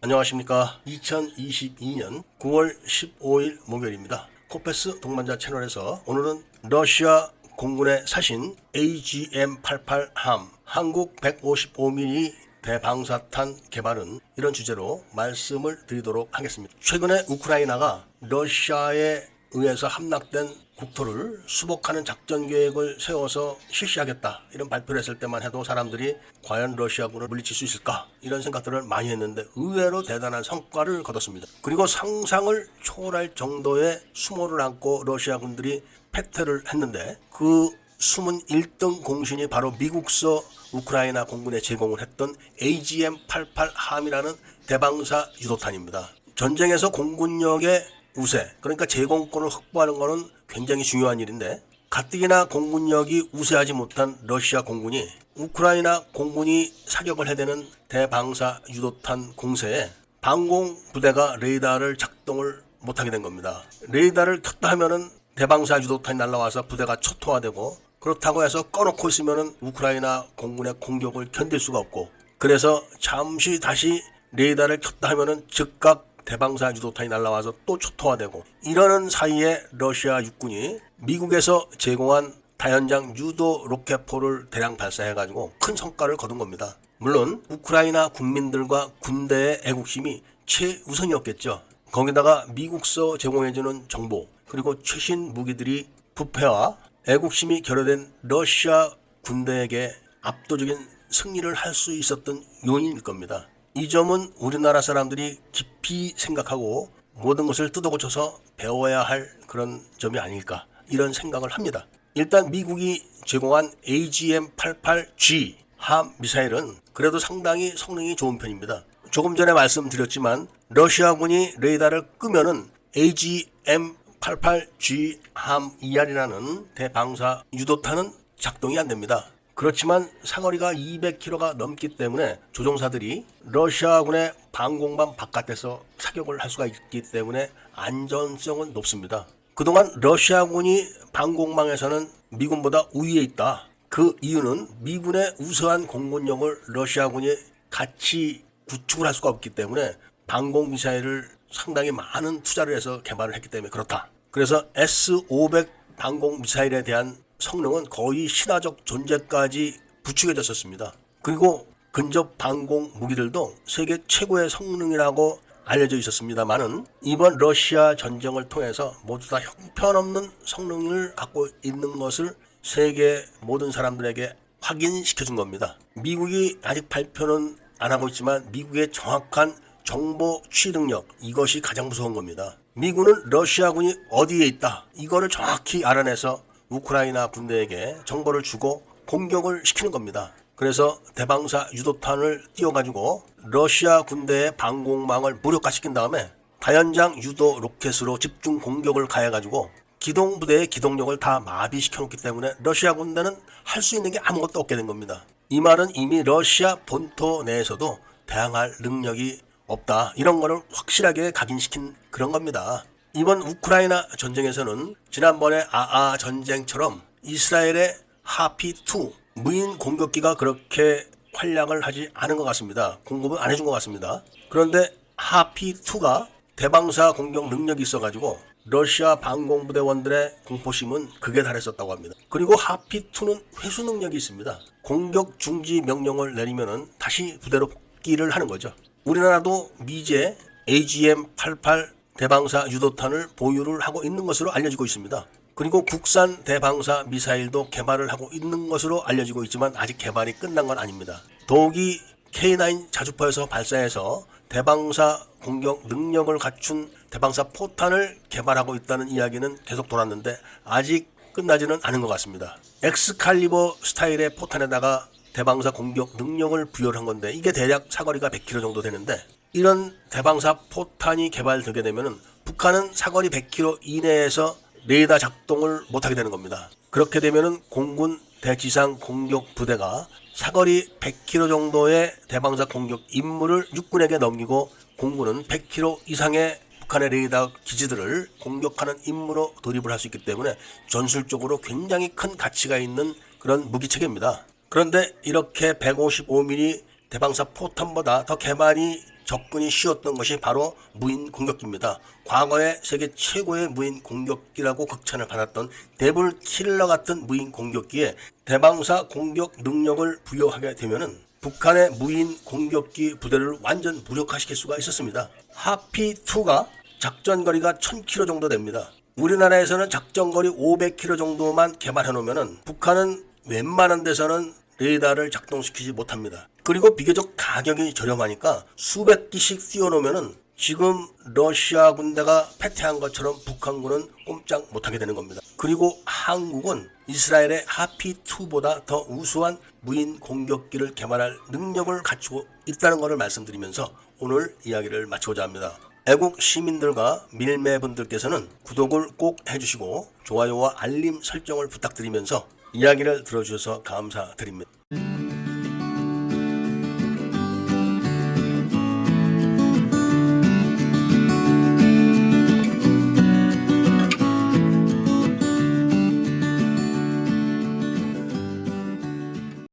안녕하십니까. 2022년 9월 15일 목요일입니다. 코페스 동반자 채널에서 오늘은 러시아 공군의 사신 AGM-88함 한국 155mm 대방사탄 개발은 이런 주제로 말씀을 드리도록 하겠습니다. 최근에 우크라이나가 러시아에 의해서 함락된 국토를 수복하는 작전 계획을 세워서 실시하겠다 이런 발표를 했을 때만 해도 사람들이 과연 러시아군을 물리칠 수 있을까 이런 생각들을 많이 했는데 의외로 대단한 성과를 거뒀습니다. 그리고 상상을 초월할 정도의 수모를 안고 러시아군들이 패퇴를 했는데 그 숨은 1등 공신이 바로 미국서 우크라이나 공군에 제공을 했던 AGM-88함이라는 대방사 유도탄입니다. 전쟁에서 공군력의 우세, 그러니까 제공권을 확보하는 것은 굉장히 중요한 일인데 가뜩이나 공군력이 우세하지 못한 러시아 공군이 우크라이나 공군이 사격을 해대는 대방사 유도탄 공세에 방공 부대가 레이더를 작동을 못하게 된 겁니다. 레이더를 켰다 하면은 대방사 유도탄이 날아와서 부대가 초토화되고, 그렇다고 해서 꺼놓고 있으면은 우크라이나 공군의 공격을 견딜 수가 없고, 그래서 잠시 다시 레이더를 켰다 하면은 즉각 대방사 유도탄이 날아와서 또 초토화되고, 이러는 사이에 러시아 육군이 미국에서 제공한 다연장 유도 로켓포를 대량 발사해가지고 큰 성과를 거둔 겁니다. 물론 우크라이나 국민들과 군대의 애국심이 최우선이었겠죠. 거기다가 미국서 제공해주는 정보 그리고 최신 무기들이 부패와 애국심이 결여된 러시아 군대에게 압도적인 승리를 할 수 있었던 요인일 겁니다. 이 점은 우리나라 사람들이 깊이 생각하고 모든 것을 뜯어고쳐서 배워야 할 그런 점이 아닐까 이런 생각을 합니다. 일단 미국이 제공한 AGM-88G 함 미사일은 그래도 상당히 성능이 좋은 편입니다. 조금 전에 말씀드렸지만 러시아군이 레이더를 끄면은 AGM-88G 함 ER이라는 대방사 유도탄은 작동이 안 됩니다. 그렇지만 사거리가 200km가 넘기 때문에 조종사들이 러시아군의 방공망 바깥에서 사격을 할 수가 있기 때문에 안전성은 높습니다. 그동안 러시아군이 방공망에서는 미군보다 우위에 있다. 그 이유는 미군의 우수한 공군력을 러시아군이 같이 구축을 할 수가 없기 때문에 방공미사일을 상당히 많은 투자를 해서 개발을 했기 때문에 그렇다. 그래서 S-500 방공미사일에 대한 성능은 거의 신화적 존재까지 부추겨졌었습니다. 그리고 근접 방공 무기들도 세계 최고의 성능이라고 알려져 있었습니다만은 이번 러시아 전쟁을 통해서 모두 다 형편없는 성능을 갖고 있는 것을 세계 모든 사람들에게 확인시켜준 겁니다. 미국이 아직 발표는 안 하고 있지만 미국의 정확한 정보 취 능력, 이것이 가장 무서운 겁니다. 미군은 러시아군이 어디에 있다 이거를 정확히 알아내서 우크라이나 군대에게 정보를 주고 공격을 시키는 겁니다. 그래서 대방사 유도탄을 띄워가지고 러시아 군대의 방공망을 무력화시킨 다음에 다연장 유도 로켓으로 집중 공격을 가해가지고 기동부대의 기동력을 다 마비시켜놓기 때문에 러시아 군대는 할 수 있는 게 아무것도 없게 된 겁니다. 이 말은 이미 러시아 본토 내에서도 대항할 능력이 없다 이런 거를 확실하게 각인시킨 그런 겁니다. 이번 우크라이나 전쟁에서는 지난번에 아아 전쟁처럼 이스라엘의 하피2 무인 공격기가 그렇게 활약을 하지 않은 것 같습니다. 공급은 안 해준 것 같습니다. 그런데 하피2가 대방사 공격 능력이 있어가지고 러시아 방공부대원들의 공포심은 극에 달했었다고 합니다. 그리고 하피2는 회수 능력이 있습니다. 공격 중지 명령을 내리면은 다시 부대로 복귀를 하는 거죠. 우리나라도 미제 AGM-88 대방사 유도탄을 보유를 하고 있는 것으로 알려지고 있습니다. 그리고 국산 대방사 미사일도 개발을 하고 있는 것으로 알려지고 있지만 아직 개발이 끝난 건 아닙니다. 더욱이 K9 자주포에서 발사해서 대방사 공격 능력을 갖춘 대방사 포탄을 개발하고 있다는 이야기는 계속 돌았는데 아직 끝나지는 않은 것 같습니다. 엑스칼리버 스타일의 포탄에다가 대방사 공격 능력을 부여를 한 건데 이게 대략 사거리가 100km 정도 되는데 이런 대방사 포탄이 개발되게 되면 북한은 사거리 100km 이내에서 레이더 작동을 못하게 되는 겁니다. 그렇게 되면 공군 대지상 공격 부대가 사거리 100km 정도의 대방사 공격 임무를 육군에게 넘기고 공군은 100km 이상의 북한의 레이더 기지들을 공격하는 임무로 돌입을 할 수 있기 때문에 전술적으로 굉장히 큰 가치가 있는 그런 무기체계입니다. 그런데 이렇게 155mm 대방사 포탄보다 더 개발이 접근이 쉬웠던 것이 바로 무인 공격기입니다. 과거에 세계 최고의 무인 공격기라고 극찬을 받았던 데블 킬러 같은 무인 공격기에 대방사 공격 능력을 부여하게 되면은 북한의 무인 공격기 부대를 완전 무력화시킬 수가 있었습니다. 하피2가 작전거리가 1000km 정도 됩니다. 우리나라에서는 작전거리 500km 정도만 개발해 놓으면은 북한은 웬만한 데서는 레이더를 작동시키지 못합니다. 그리고 비교적 가격이 저렴하니까 수백 기씩 띄워놓으면은 지금 러시아 군대가 패퇴한 것처럼 북한군은 꼼짝 못하게 되는 겁니다. 그리고 한국은 이스라엘의 하피2보다 더 우수한 무인 공격기를 개발할 능력을 갖추고 있다는 것을 말씀드리면서 오늘 이야기를 마치고자 합니다. 애국 시민들과 밀매분들께서는 구독을 꼭 해주시고 좋아요와 알림 설정을 부탁드리면서 이야기를 들어주셔서 감사드립니다.